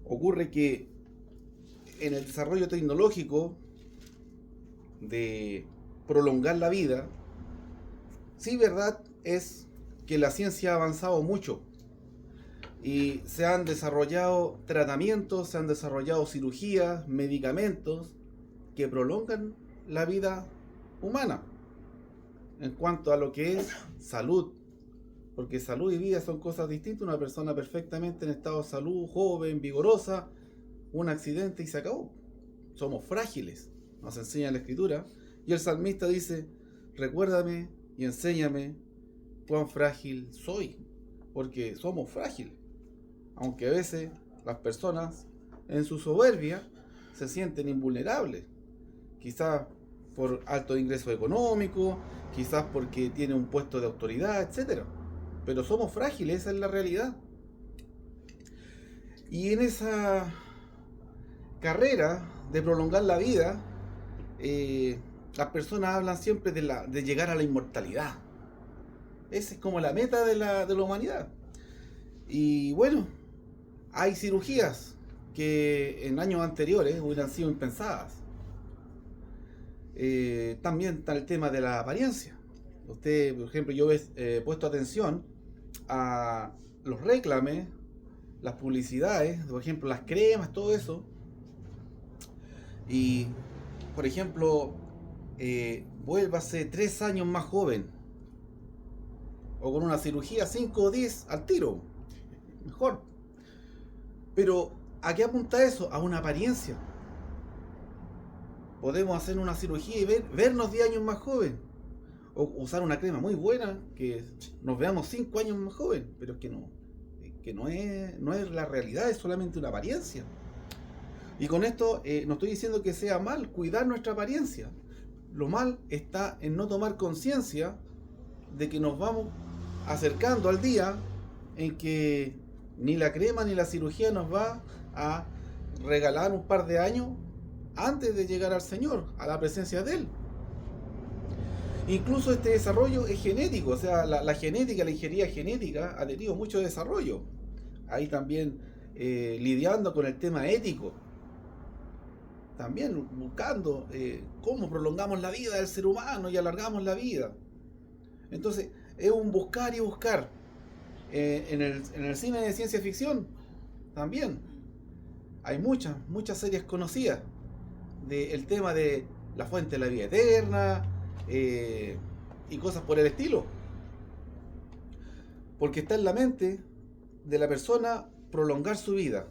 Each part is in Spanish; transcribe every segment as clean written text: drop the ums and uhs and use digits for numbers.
Ocurre que en el desarrollo tecnológico de prolongar la vida, sí, verdad es que la ciencia ha avanzado mucho y se han desarrollado tratamientos, se han desarrollado cirugías, medicamentos que prolongan la vida humana en cuanto a lo que es salud. Porque salud y vida son cosas distintas. Una persona perfectamente en estado de salud, joven, vigorosa, un accidente y se acabó. Somos frágiles, nos enseña la Escritura. Y el salmista dice, recuérdame y enséñame cuán frágil soy. Porque somos frágiles. Aunque a veces las personas en su soberbia se sienten invulnerables. Quizás por alto ingreso económico, quizás porque tiene un puesto de autoridad, etcétera. Pero somos frágiles, esa es la realidad. Y en esa carrera de prolongar la vida, las personas hablan siempre de llegar a la inmortalidad. Esa es como la meta de la humanidad. Y bueno, hay cirugías que en años anteriores hubieran sido impensadas. También está el tema de la apariencia. Usted, por ejemplo, yo he puesto atención a los reclames, las publicidades, por ejemplo, las cremas, todo eso. Y, por ejemplo, vuélvase 3 años más joven. O con una cirugía 5 o 10 al tiro. Mejor. Pero, ¿a qué apunta eso? A una apariencia. Podemos hacer una cirugía y vernos 10 años más joven. O usar una crema muy buena, que nos veamos 5 años más joven. Pero es que no es la realidad, es solamente una apariencia. Y con esto no estoy diciendo que sea mal cuidar nuestra apariencia. Lo mal está en no tomar conciencia de que nos vamos acercando al día en que ni la crema ni la cirugía nos va a regalar un par de años antes de llegar al Señor, a la presencia de Él. Incluso este desarrollo es genético, o sea, la genética, la ingeniería genética ha tenido mucho desarrollo. Ahí también lidiando con el tema ético, también buscando cómo prolongamos la vida del ser humano y alargamos la vida. Entonces, es un buscar y buscar. En el cine de ciencia ficción, también hay muchas series conocidas del tema de la fuente de la vida eterna y cosas por el estilo. Porque está en la mente de la persona prolongar su vida.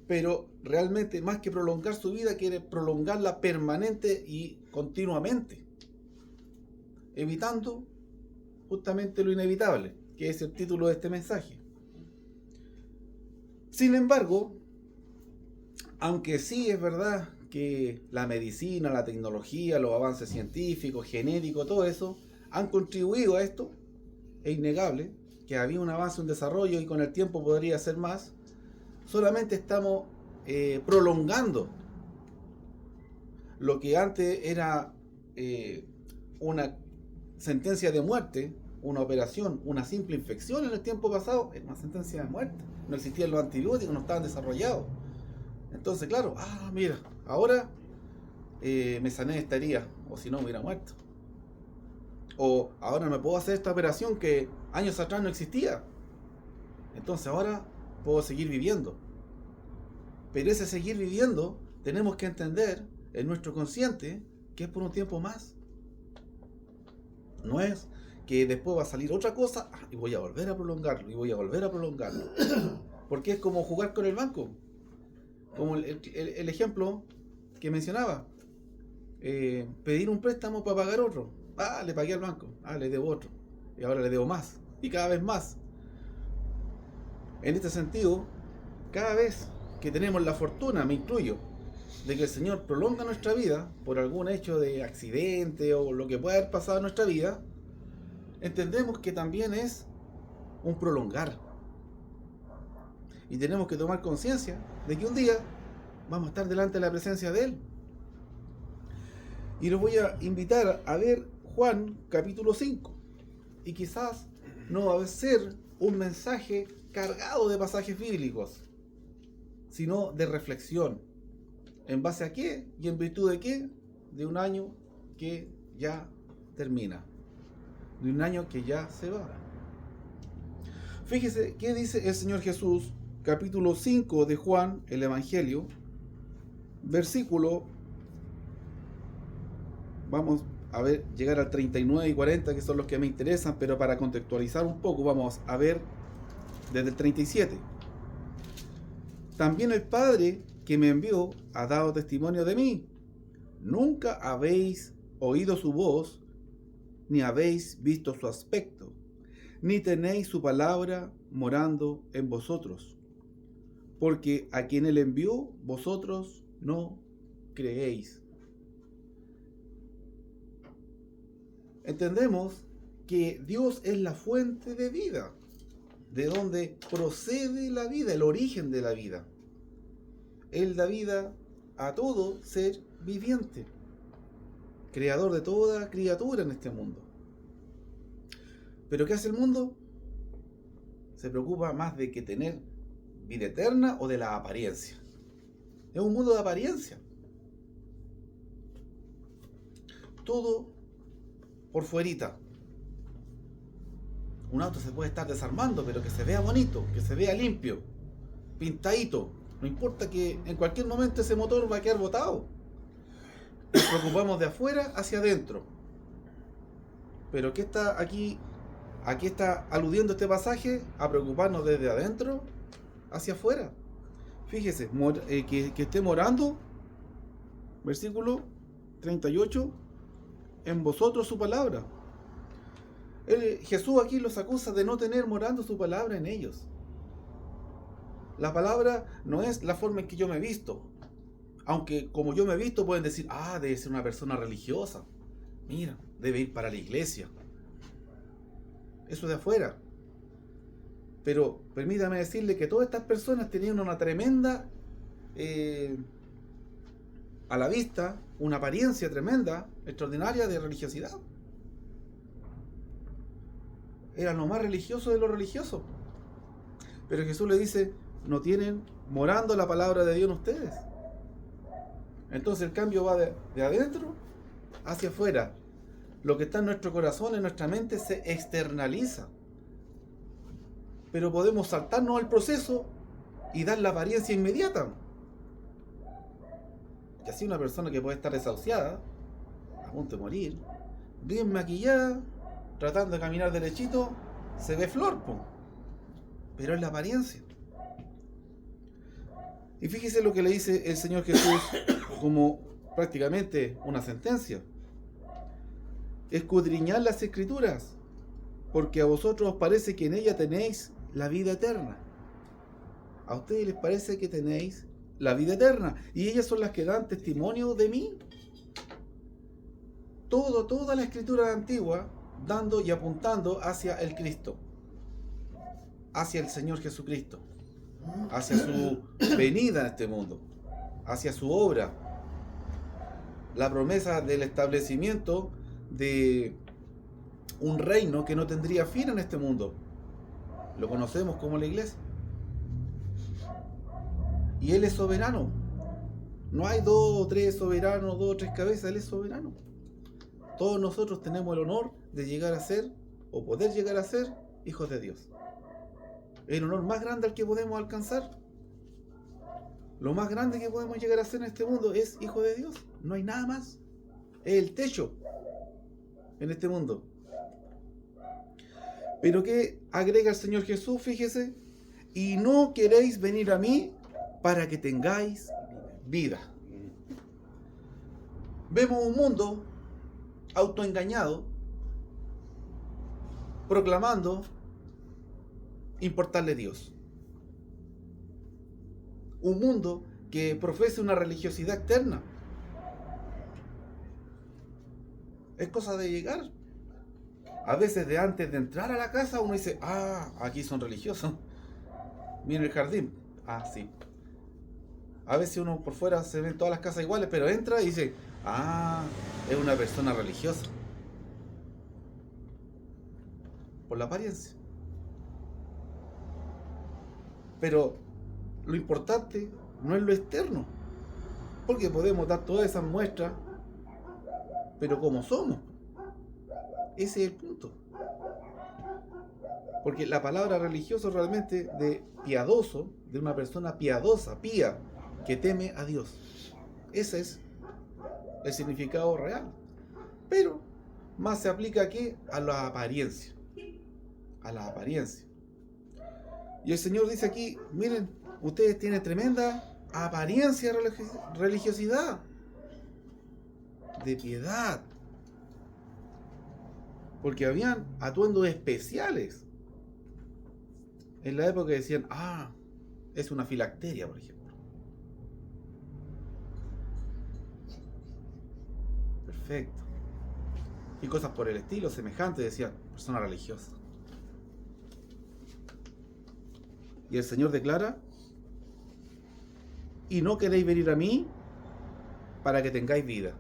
Pero realmente, más que prolongar su vida, quiere prolongarla permanente y continuamente, evitando justamente lo inevitable, que es el título de este mensaje. Sin embargo, aunque sí es verdad que la medicina, la tecnología, los avances científicos, genéticos, todo eso, han contribuido a esto, es innegable que había un avance, un desarrollo y con el tiempo podría ser más. Solamente estamos prolongando lo que antes era una sentencia de muerte, una operación, una simple infección en el tiempo pasado, era una sentencia de muerte. No existían los antibióticos, no estaban desarrollados. Entonces, claro, mira, ahora me sané de esta herida, o si no, me hubiera muerto. O ahora me puedo hacer esta operación que años atrás no existía. Entonces ahora puedo seguir viviendo. Pero ese seguir viviendo, tenemos que entender en nuestro consciente que es por un tiempo más. No es que después va a salir otra cosa y voy a volver a prolongarlo, y voy a volver a prolongarlo. Porque es como jugar con el banco. Como el ejemplo que mencionaba. Pedir un préstamo para pagar otro. Le pagué al banco. Le debo otro. Y ahora le debo más. Y cada vez más. En este sentido, cada vez que tenemos la fortuna, me incluyo, de que el Señor prolonga nuestra vida por algún hecho de accidente o lo que pueda haber pasado en nuestra vida, entendemos que también es un prolongar. Y tenemos que tomar conciencia de que un día vamos a estar delante de la presencia de Él. Y los voy a invitar a ver Juan capítulo 5. Y quizás no va a ser un mensaje cargado de pasajes bíblicos. sino de reflexión. ¿En base a qué? ¿Y en virtud de qué? De un año que ya termina. De un año que ya se va. Fíjese qué dice el Señor Jesús, capítulo 5 de Juan, el Evangelio, versículo, vamos a ver, llegar al 39 y 40, que son los que me interesan, pero para contextualizar un poco, vamos a ver desde el 37. También el Padre que me envió ha dado testimonio de mí. Nunca habéis oído su voz, ni habéis visto su aspecto, ni tenéis su palabra morando en vosotros, porque a quien él envió, vosotros no creéis. Entendemos que Dios es la fuente de vida, de donde procede la vida, el origen de la vida. Él da vida a todo ser viviente, creador de toda criatura en este mundo. ¿Pero qué hace el mundo? Se preocupa más de que tener vida eterna o de la apariencia. Es un mundo de apariencia. Todo por fuerita. Un auto se puede estar desarmando, pero que se vea bonito, que se vea limpio, pintadito. No importa que en cualquier momento ese motor va a quedar botado. Nos preocupamos de afuera hacia adentro. Pero ¿qué está aquí? Aquí está aludiendo este pasaje a preocuparnos desde adentro hacia afuera. Fíjese, que esté morando, versículo 38, en vosotros su palabra. Jesús aquí los acusa de no tener morando su palabra en ellos. La palabra no es la forma en que yo me he visto. Aunque como yo me he visto pueden decir, debe ser una persona religiosa. Mira, debe ir para la iglesia. Eso de afuera. Pero permítame decirle que todas estas personas tenían una tremenda, a la vista, una apariencia tremenda, extraordinaria de religiosidad. Eran lo más religioso de lo religioso. Pero Jesús le dice, no tienen morando la palabra de Dios en ustedes. Entonces el cambio va de adentro hacia afuera. Lo que está en nuestro corazón, en nuestra mente, se externaliza. Pero podemos saltarnos al proceso y dar la apariencia inmediata. Y así una persona que puede estar desahuciada, a punto de morir, bien maquillada, tratando de caminar derechito, se ve flor, pero es la apariencia. Y fíjese lo que le dice el Señor Jesús como prácticamente una sentencia. Escudriñad las Escrituras, porque a vosotros os parece que en ella tenéis la vida eterna. A ustedes les parece que tenéis la vida eterna, y ellas son las que dan testimonio de mí. Toda la Escritura antigua dando y apuntando hacia el Cristo, hacia el Señor Jesucristo, hacia su venida en este mundo, hacia su obra, la promesa del establecimiento de un reino que no tendría fin en este mundo. Lo conocemos como la iglesia. Y Él es soberano. No hay 2 o 3 soberanos, 2 o 3 cabezas. Él es soberano. Todos nosotros tenemos el honor de llegar a ser, o poder llegar a ser, hijos de Dios. El honor más grande al que podemos alcanzar. Lo más grande que podemos llegar a ser en este mundo es hijo de Dios. No hay nada más. Es el techo en este mundo. Pero ¿qué agrega el Señor Jesús? Fíjese. Y no queréis venir a mí para que tengáis vida. Vemos un mundo autoengañado, proclamando importarle Dios. Un mundo que profesa una religiosidad externa. Es cosa de llegar. A veces de antes de entrar a la casa uno dice, aquí son religiosos. Miren el jardín. Sí. A veces uno por fuera se ven todas las casas iguales, pero entra y dice, es una persona religiosa. Por la apariencia. Pero lo importante no es lo externo, porque podemos dar todas esas muestras, pero como somos. Ese es el punto. Porque la palabra religioso realmente de piadoso, de una persona piadosa, pía, que teme a Dios. Ese es el significado real. Pero más se aplica aquí a la apariencia. A la apariencia. Y el Señor dice aquí, miren, ustedes tienen tremenda apariencia de religiosidad, de piedad. Porque habían atuendos especiales. En la época decían, es una filacteria, por ejemplo. Perfecto. Y cosas por el estilo, semejantes, decían, persona religiosa. Y el Señor declara, y no queréis venir a mí para que tengáis vida.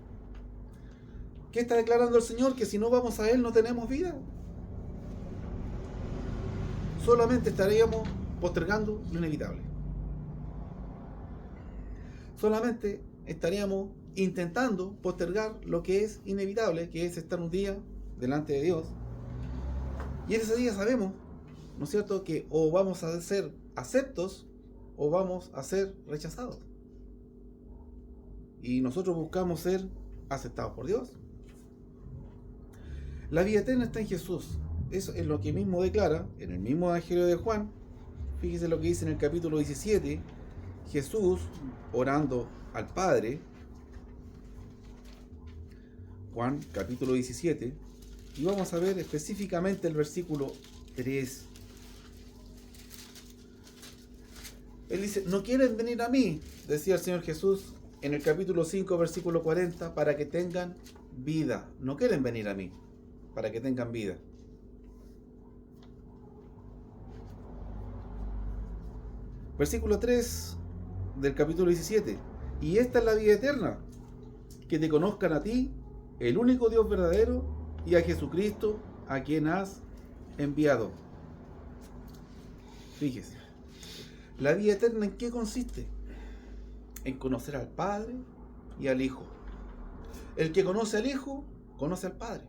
¿Qué está declarando el Señor? Que si no vamos a Él no tenemos vida. Solamente estaríamos postergando lo inevitable. Solamente estaríamos intentando postergar lo que es inevitable, que es estar un día delante de Dios. Y en ese día sabemos, ¿no es cierto?, que o vamos a ser aceptos o vamos a ser rechazados. Y nosotros buscamos ser aceptados por Dios. La vida eterna está en Jesús. Eso es lo que mismo declara en el mismo Evangelio de Juan. Fíjese lo que dice en el capítulo 17. Jesús orando al Padre. Juan capítulo 17. Y vamos a ver específicamente el versículo 3. Él dice, no quieren venir a mí, decía el Señor Jesús en el capítulo 5, versículo 40, para que tengan vida. No quieren venir a mí, para que tengan vida. Versículo 3 del capítulo 17. Y esta es la vida eterna, que te conozcan a ti, el único Dios verdadero, y a Jesucristo, a quien has enviado. Fíjese. ¿La vida eterna en qué consiste? En conocer al Padre y al Hijo. El que conoce al Hijo, conoce al Padre.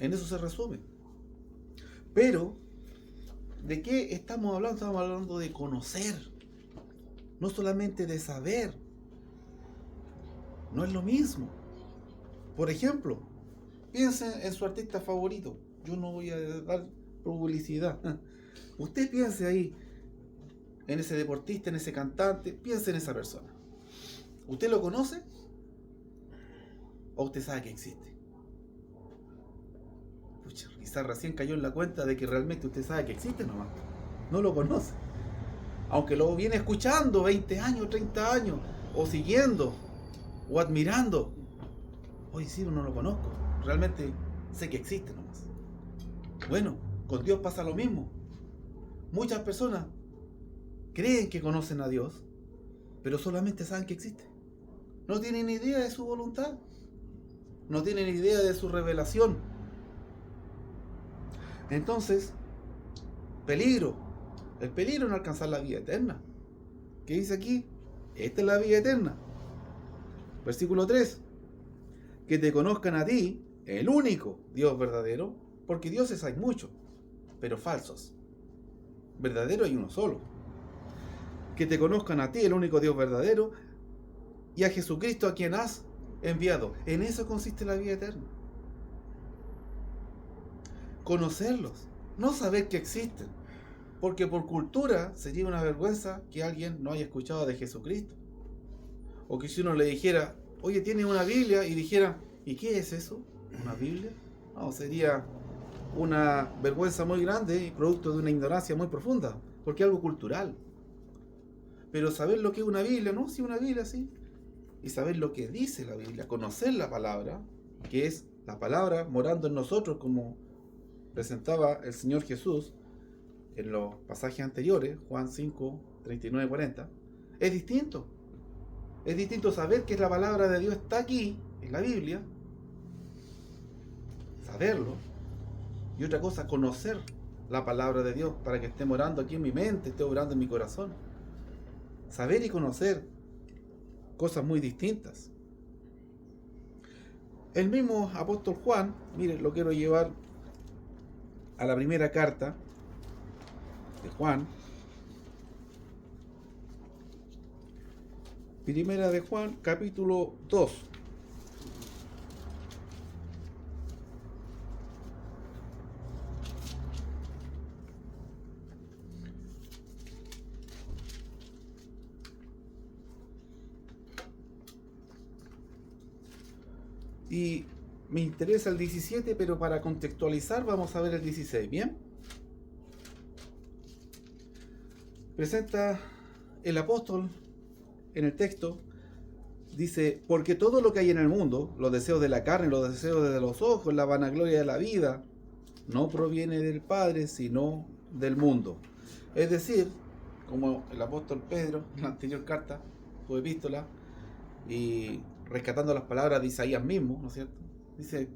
En eso se resume. Pero, ¿de qué estamos hablando? Estamos hablando de conocer. No solamente de saber. No es lo mismo. Por ejemplo, piensen en su artista favorito. Yo no voy a dar publicidad. Usted piense ahí, en ese deportista, en ese cantante, piense en esa persona. ¿Usted lo conoce? ¿O usted sabe que existe? Pucha, quizás recién cayó en la cuenta de que realmente usted sabe que existe nomás. No lo conoce. Aunque lo viene escuchando 20 años, 30 años, o siguiendo, o admirando. Hoy sí, no lo conozco. Realmente sé que existe nomás. Bueno, con Dios pasa lo mismo. Muchas personas creen que conocen a Dios, pero solamente saben que existe. No tienen idea de su voluntad. No tienen idea de su revelación. Entonces, peligro. El peligro en alcanzar la vida eterna. ¿Qué dice aquí? Esta es la vida eterna. Versículo 3. Que te conozcan a ti, el único Dios verdadero, porque dioses hay muchos, pero falsos. Verdadero hay uno solo. Que te conozcan a ti, el único Dios verdadero, y a Jesucristo a quien has enviado. En eso consiste la vida eterna. Conocerlos, no saber que existen, porque por cultura sería una vergüenza que alguien no haya escuchado de Jesucristo. O que si uno le dijera, oye, tiene una Biblia, y dijera, ¿y qué es eso? ¿Una Biblia? No, sería una vergüenza muy grande y producto de una ignorancia muy profunda, porque es algo cultural. Pero saber lo que es una Biblia, ¿no? Sí, una Biblia, sí. Y saber lo que dice la Biblia, conocer la palabra, que es la palabra morando en nosotros, como presentaba el Señor Jesús en los pasajes anteriores, Juan 5, 39, 40, es distinto. Es distinto saber que la palabra de Dios está aquí, en la Biblia, saberlo, y otra cosa, conocer la palabra de Dios, para que esté morando aquí en mi mente, esté orando en mi corazón. Saber y conocer cosas muy distintas. El mismo apóstol Juan, mire, lo quiero llevar a la primera carta de Juan. Primera de Juan, capítulo 2. Y me interesa el 17, pero para contextualizar vamos a ver el 16, ¿bien? Presenta el apóstol en el texto, dice, porque todo lo que hay en el mundo, los deseos de la carne, los deseos de los ojos, la vanagloria de la vida, no proviene del Padre, sino del mundo. Es decir, como el apóstol Pedro, en la anterior carta, su epístola, y rescatando las palabras de Isaías mismo, ¿no es cierto? Dice,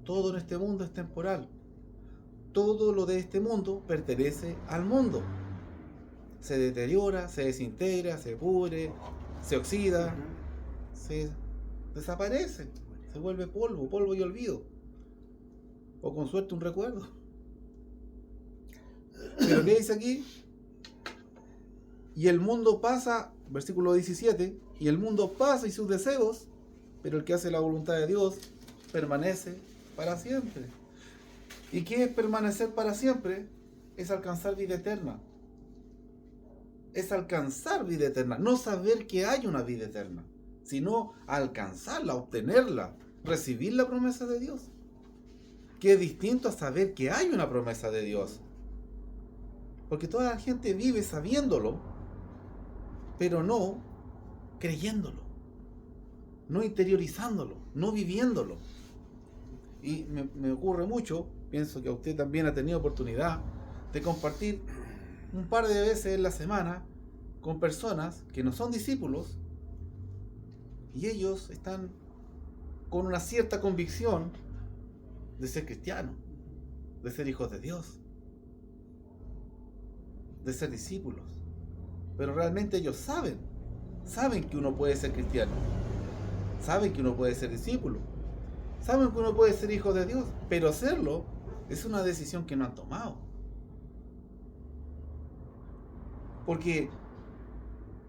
todo en este mundo es temporal. Todo lo de este mundo pertenece al mundo. Se deteriora, se desintegra, se pudre, se oxida, se desaparece, se vuelve polvo, polvo y olvido. O con suerte un recuerdo. Pero ¿qué dice aquí? Y el mundo pasa, versículo 17, y el mundo pasa y sus deseos, pero el que hace la voluntad de Dios permanece para siempre. ¿Y qué es permanecer para siempre? Es alcanzar vida eterna. Es alcanzar vida eterna, no saber que hay una vida eterna, sino alcanzarla, obtenerla, recibir la promesa de Dios. Que es distinto a saber que hay una promesa de Dios. Porque toda la gente vive sabiéndolo, pero no creyéndolo, no interiorizándolo, no viviéndolo. Y me ocurre mucho, pienso que a usted también ha tenido oportunidad de compartir un par de veces en la semana con personas que no son discípulos y ellos están con una cierta convicción de ser cristianos, de ser hijos de Dios, de ser discípulos, pero realmente ellos saben que uno puede ser cristiano, saben que uno puede ser discípulo, saben que uno puede ser hijo de Dios, pero hacerlo es una decisión que no han tomado. Porque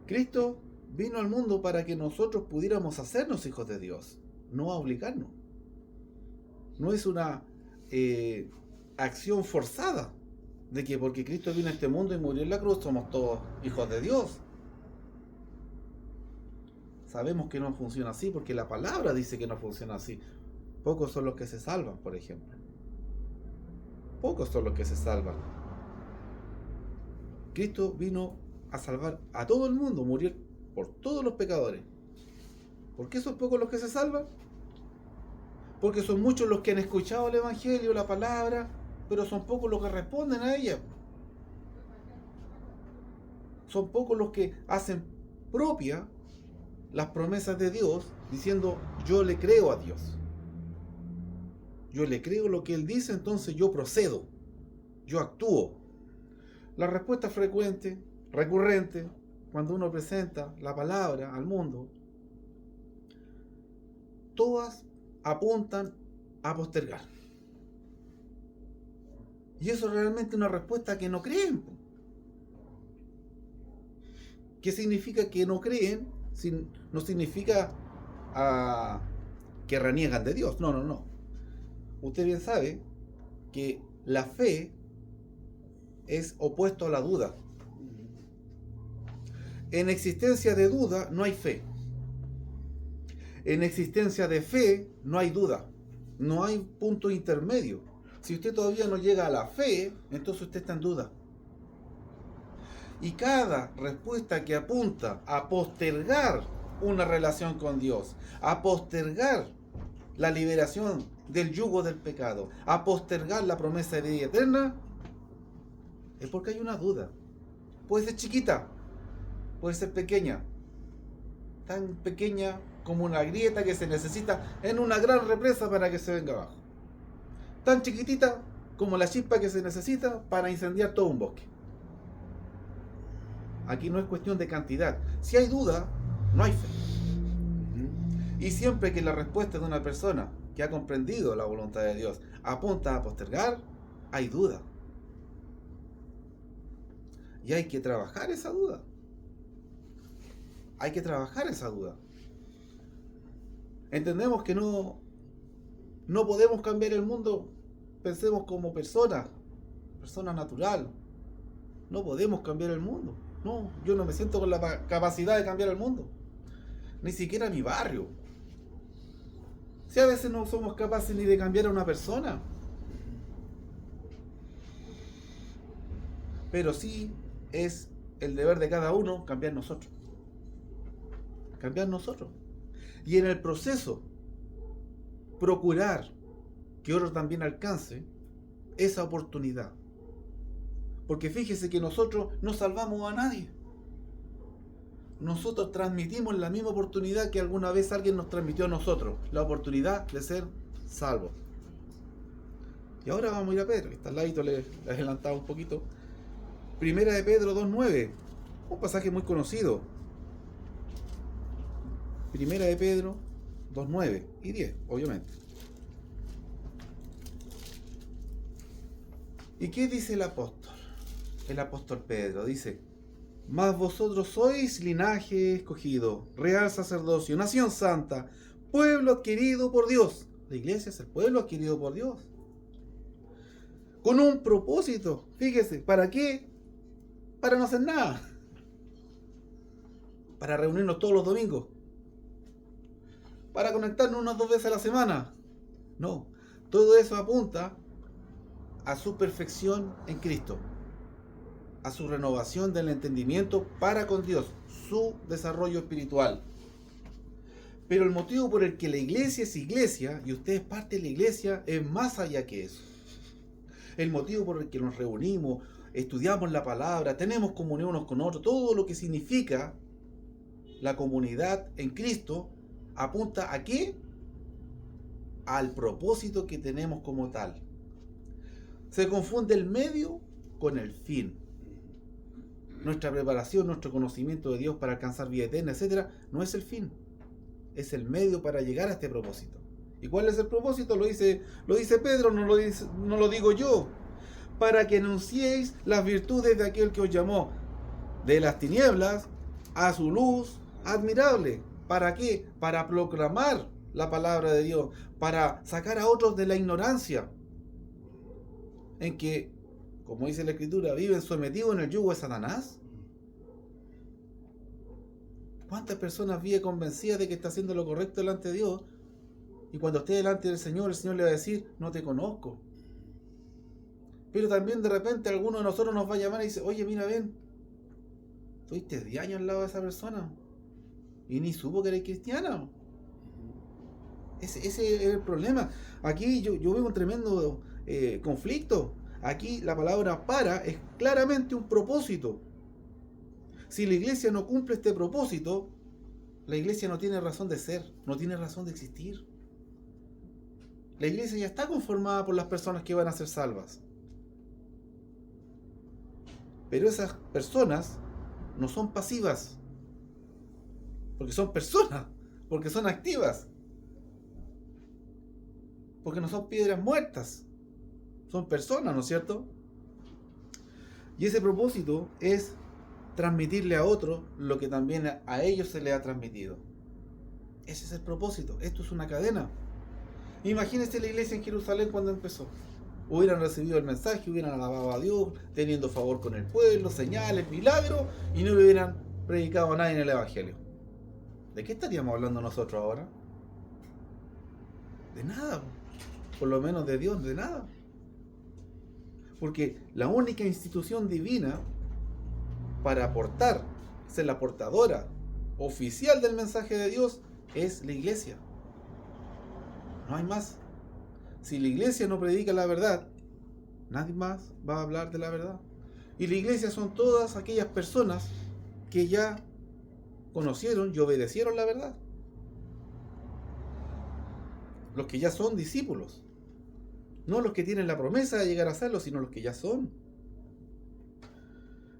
Cristo vino al mundo para que nosotros pudiéramos hacernos hijos de Dios, no a obligarnos. No es una acción forzada de que porque Cristo vino a este mundo y murió en la cruz somos todos hijos de Dios. Sabemos que no funciona así porque la palabra dice que no funciona así. Pocos son los que se salvan, por ejemplo. Pocos son los que se salvan. Cristo vino a salvar a todo el mundo, murió por todos los pecadores. ¿Por qué son pocos los que se salvan? Porque son muchos los que han escuchado el Evangelio, la palabra, pero son pocos los que responden a ella. Son pocos los que hacen propia las promesas de Dios, diciendo, yo le creo a Dios. Yo le creo lo que Él dice, entonces yo procedo, yo actúo. La respuesta frecuente, recurrente, cuando uno presenta la palabra al mundo, todas apuntan a postergar. Y eso es realmente una respuesta que no creen. ¿Qué significa que no creen? No significa que reniegan de Dios. No. Usted bien sabe que la fe es opuesto a la duda. En existencia de duda no hay fe. En existencia de fe no hay duda. No hay punto intermedio. Si usted todavía no llega a la fe, entonces usted está en duda. Y cada respuesta que apunta a postergar una relación con Dios, a postergar la liberación del yugo del pecado, a postergar la promesa de vida eterna, es porque hay una duda. Puede ser chiquita, puede ser pequeña, tan pequeña como una grieta que se necesita en una gran represa para que se venga abajo. Tan chiquitita como la chispa que se necesita para incendiar todo un bosque. Aquí no es cuestión de cantidad. Si hay duda, no hay fe. Y siempre que la respuesta de una persona que ha comprendido la voluntad de Dios apunta a postergar, hay duda. Y hay que trabajar esa duda. Hay que trabajar esa duda. Entendemos que no podemos cambiar el mundo. Pensemos como persona natural. No podemos cambiar el mundo. No, yo no me siento con la capacidad de cambiar el mundo. Ni siquiera mi barrio. Si a veces no somos capaces ni de cambiar a una persona. Pero sí es el deber de cada uno cambiar nosotros. Cambiar nosotros. Y en el proceso, procurar que otro también alcance esa oportunidad. Porque fíjese que nosotros no salvamos a nadie. Nosotros transmitimos la misma oportunidad que alguna vez alguien nos transmitió a nosotros, la oportunidad de ser salvos. Y ahora vamos a ir a Pedro, que está al ladito, le he adelantado un poquito. Primera de Pedro 2:9, un pasaje muy conocido. Primera de Pedro 2:9 y 10, obviamente. ¿Y qué dice el apóstol? El apóstol Pedro dice: mas vosotros sois linaje escogido, real sacerdocio, nación santa, pueblo adquirido por Dios. La iglesia es el pueblo adquirido por Dios. Con un propósito, fíjese, ¿para qué? Para no hacer nada. Para reunirnos todos los domingos. Para conectarnos unas 2 veces a la semana. No, todo eso apunta a su perfección en Cristo, a su renovación del entendimiento para con Dios, su desarrollo espiritual. Pero el motivo por el que la iglesia es iglesia, y usted es parte de la iglesia, es más allá que eso. El motivo por el que nos reunimos, estudiamos la palabra, tenemos comunión unos con otros, todo lo que significa la comunidad en Cristo, apunta ¿a qué? Al propósito que tenemos como tal. Se confunde el medio con el fin. Nuestra preparación, nuestro conocimiento de Dios para alcanzar vida eterna, etcétera, no es el fin, es el medio para llegar a este propósito. ¿Y cuál es el propósito? Lo dice Pedro, no lo digo yo. Para que anunciéis las virtudes de aquel que os llamó de las tinieblas a su luz admirable. ¿Para qué? Para proclamar la palabra de Dios, para sacar a otros de la ignorancia en que, como dice la Escritura, viven sometidos en el yugo de Satanás. ¿Cuántas personas viven convencidas de que está haciendo lo correcto delante de Dios? Y cuando esté delante del Señor, el Señor le va a decir: no te conozco. Pero también de repente alguno de nosotros nos va a llamar y dice: oye, mira, ven, estuviste 10 años al lado de esa persona y ni supo que eres cristiana. Ese es el problema. Aquí yo veo un tremendo conflicto. Aquí la palabra para es claramente un propósito. Si la iglesia no cumple este propósito, la iglesia no tiene razón de ser, no tiene razón de existir. La iglesia ya está conformada por las personas que van a ser salvas. Pero esas personas no son pasivas, porque son personas, porque son activas, porque no son piedras muertas, son personas, ¿no es cierto? Y ese propósito es transmitirle a otros lo que también a ellos se les ha transmitido. Ese es el propósito. Esto es una cadena. Imagínense la iglesia en Jerusalén cuando empezó. Hubieran recibido el mensaje, hubieran alabado a Dios, teniendo favor con el pueblo, señales, milagros, y no le hubieran predicado a nadie en el Evangelio. ¿De qué estaríamos hablando nosotros ahora? De nada. Por lo menos de Dios, de nada. Porque la única institución divina para aportar, ser la portadora oficial del mensaje de Dios, es la iglesia. No hay más. Si la iglesia no predica la verdad, nadie más va a hablar de la verdad. Y la iglesia son todas aquellas personas que ya conocieron y obedecieron la verdad. Los que ya son discípulos. No los que tienen la promesa de llegar a serlo, sino los que ya son.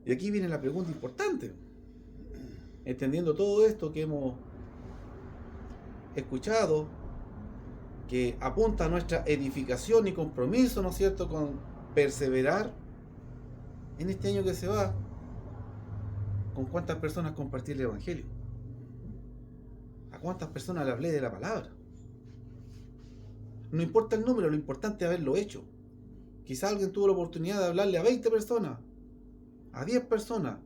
Y aquí viene la pregunta importante. Entendiendo todo esto que hemos escuchado, que apunta a nuestra edificación y compromiso, ¿no es cierto?, con perseverar en este año que se va, ¿con cuántas personas compartí el Evangelio? ¿A cuántas personas le hablé de la palabra? No importa el número, lo importante es haberlo hecho. Quizá alguien tuvo la oportunidad de hablarle a 20 personas, a 10 personas.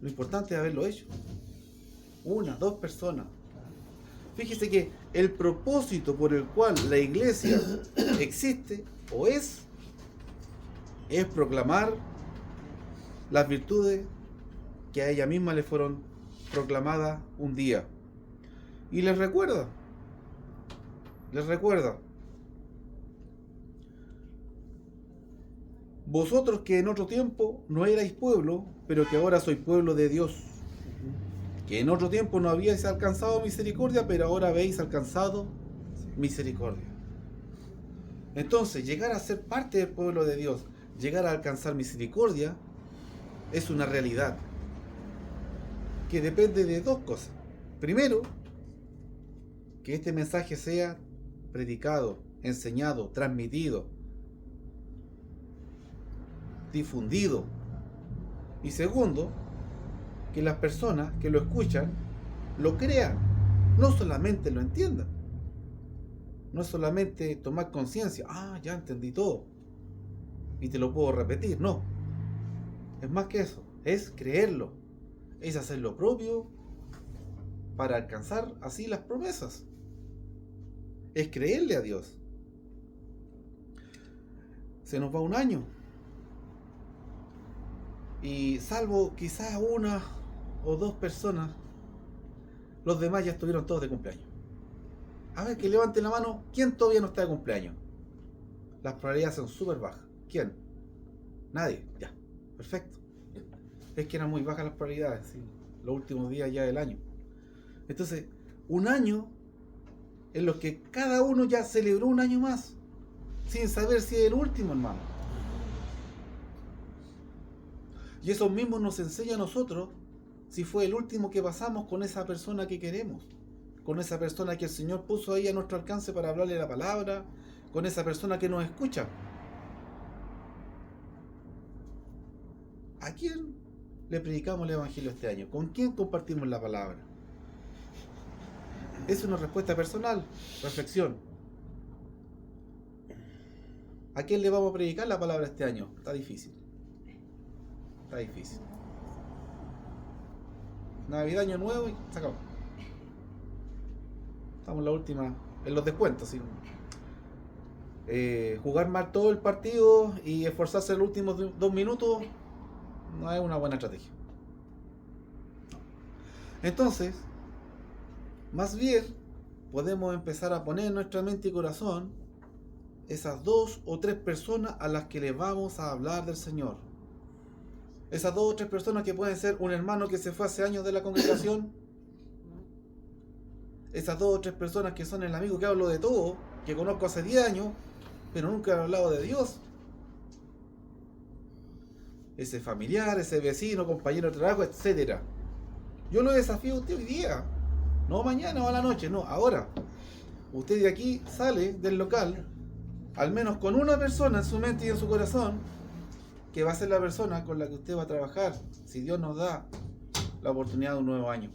Lo importante es haberlo hecho. 1, 2 personas. Fíjese que el propósito por el cual la iglesia existe o es proclamar las virtudes que a ella misma le fueron proclamadas un día. Y les recuerda, vosotros que en otro tiempo no erais pueblo, pero que ahora sois pueblo de Dios, que en otro tiempo no habíais alcanzado misericordia, pero ahora habéis alcanzado misericordia. Entonces, llegar a ser parte del pueblo de Dios, llegar a alcanzar misericordia, es una realidad que depende de dos cosas. Primero, que este mensaje sea predicado, enseñado, transmitido, difundido. Y segundo, que las personas que lo escuchan lo crean, no solamente lo entiendan. No es solamente tomar conciencia, ya entendí todo y te lo puedo repetir, no. Es más que eso, es creerlo, es hacer lo propio para alcanzar así las promesas. Es creerle a Dios. Se nos va un año y salvo quizás 1 o 2 personas, los demás ya estuvieron todos de cumpleaños. A ver, que levante la mano, ¿quién todavía no está de cumpleaños? Las probabilidades son súper bajas. ¿Quién? Nadie. Ya, perfecto. Es que eran muy bajas las probabilidades, ¿sí? Los últimos días ya del año. Entonces, un año en los que cada uno ya celebró un año más, sin saber si es el último, hermano. Y eso mismo nos enseña a nosotros si fue el último que pasamos con esa persona que queremos, con esa persona que el Señor puso ahí a nuestro alcance para hablarle la palabra, con esa persona que nos escucha. ¿A quién le predicamos el Evangelio este año? ¿Con quién compartimos la palabra? Es una respuesta personal, reflexión. ¿A quién le vamos a predicar la palabra este año? Está difícil. Está difícil. Navidad, Año Nuevo y se acabó. Estamos en la última, en los descuentos, ¿sí? Jugar mal todo el partido y esforzarse en los últimos 2 minutos no es una buena estrategia. Entonces, más bien podemos empezar a poner en nuestra mente y corazón esas 2 o 3 personas a las que les vamos a hablar del Señor. Esas 2 o 3 personas que pueden ser un hermano que se fue hace años de la congregación. Esas 2 o 3 personas que son el amigo que hablo de todo, que conozco hace 10 años, pero nunca he hablado de Dios. Ese familiar, ese vecino, compañero de trabajo, etc. Yo lo desafío a usted hoy día. No mañana o a la noche, no, ahora. Usted de aquí sale del local, al menos con una persona en su mente y en su corazón, que va a ser la persona con la que usted va a trabajar, si Dios nos da la oportunidad de un nuevo año.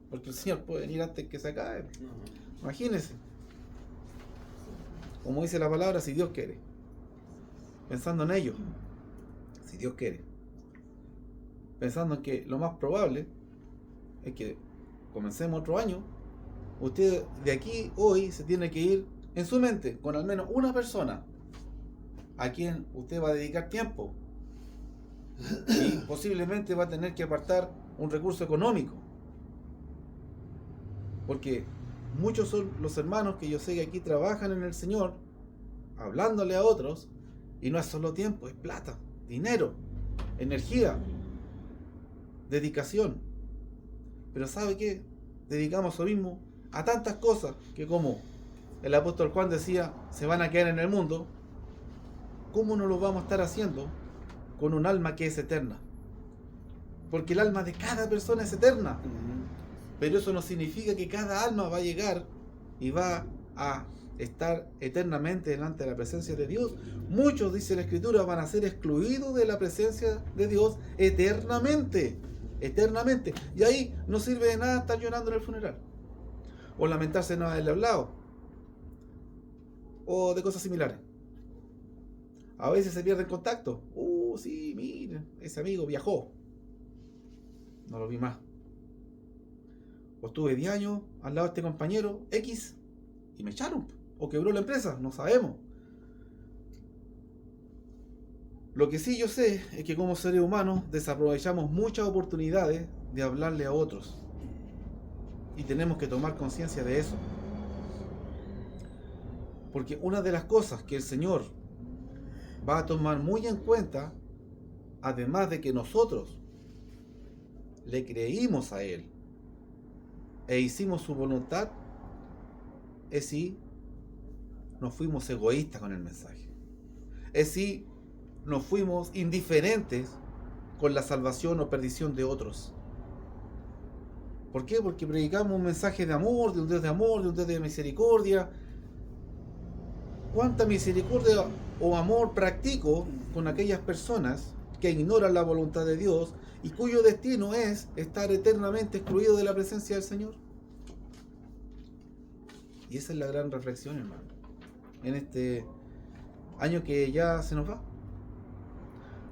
Porque el Señor puede venir antes que se acabe. Imagínese. Como dice la palabra, si Dios quiere. Pensando en ello. Si Dios quiere. Pensando en que lo más probable es que comencemos otro año. Usted de aquí hoy se tiene que ir en su mente con al menos una persona a quien usted va a dedicar tiempo. Y posiblemente va a tener que apartar un recurso económico. Porque muchos son los hermanos que yo sé que aquí trabajan en el Señor, hablándole a otros, y no es solo tiempo, es plata, dinero, energía, dedicación. Pero ¿sabe qué? Dedicamos lo mismo a tantas cosas que como el apóstol Juan decía, se van a quedar en el mundo, ¿cómo no lo vamos a estar haciendo con un alma que es eterna? Porque el alma de cada persona es eterna. Pero eso no significa que cada alma va a llegar y va a estar eternamente delante de la presencia de Dios. Muchos, dice la Escritura, van a ser excluidos de la presencia de Dios eternamente. Eternamente. Y ahí no sirve de nada estar llorando en el funeral. O lamentarse de no haberle hablado. O de cosas similares. A veces se pierde el contacto. Sí, mira, ese amigo viajó. No lo vi más. O estuve 10 años al lado de este compañero X y me echaron. O quebró la empresa, no sabemos. Lo que sí yo sé es que como seres humanos desaprovechamos muchas oportunidades de hablarle a otros. Y tenemos que tomar conciencia de eso. Porque una de las cosas que el Señor va a tomar muy en cuenta, además de que nosotros le creímos a Él e hicimos su voluntad, es si nos fuimos egoístas con el mensaje. Es si nos fuimos indiferentes con la salvación o perdición de otros. ¿Por qué? Porque predicamos un mensaje de amor, de un Dios de misericordia. ¿Cuánta misericordia o amor practico con aquellas personas que ignoran la voluntad de Dios y cuyo destino es estar eternamente excluido de la presencia del Señor? Y esa es la gran reflexión, hermano, en este año que ya se nos va.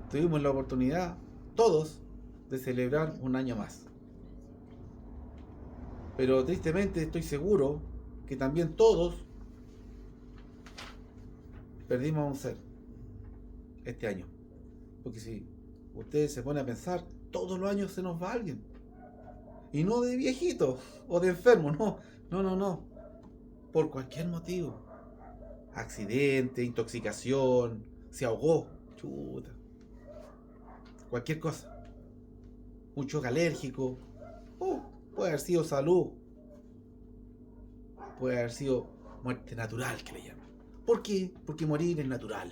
Tuvimos la oportunidad, todos, de celebrar un año más. Pero tristemente estoy seguro que también todos perdimos a un ser este año. Porque si usted se pone a pensar, todos los años se nos va alguien. Y no de viejito o de enfermo, no. Por cualquier motivo. Accidente, intoxicación, se ahogó, chuta. Cualquier cosa. Un choque alérgico. Puede haber sido salud. Puede haber sido muerte natural, que le llaman. ¿Por qué? Porque morir es natural.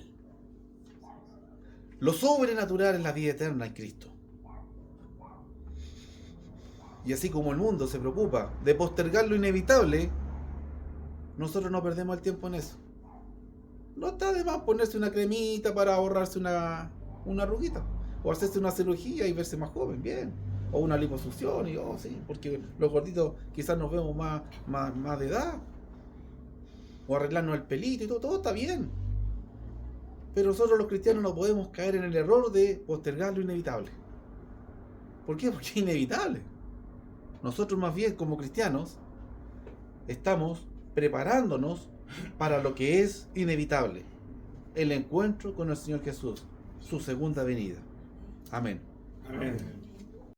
Lo sobrenatural es la vida eterna en Cristo. Y así como el mundo se preocupa de postergar lo inevitable, nosotros no perdemos el tiempo en eso. No está de más ponerse una cremita para ahorrarse una arruguita. O hacerse una cirugía y verse más joven, bien. O una liposucción, y sí, porque los gorditos quizás nos vemos más de edad. O arreglarnos el pelito y todo está bien. Pero nosotros los cristianos no podemos caer en el error de postergar lo inevitable. ¿Por qué? Porque es inevitable. Nosotros más bien como cristianos estamos preparándonos para lo que es inevitable. El encuentro con el Señor Jesús, su segunda venida. Amén. Amén.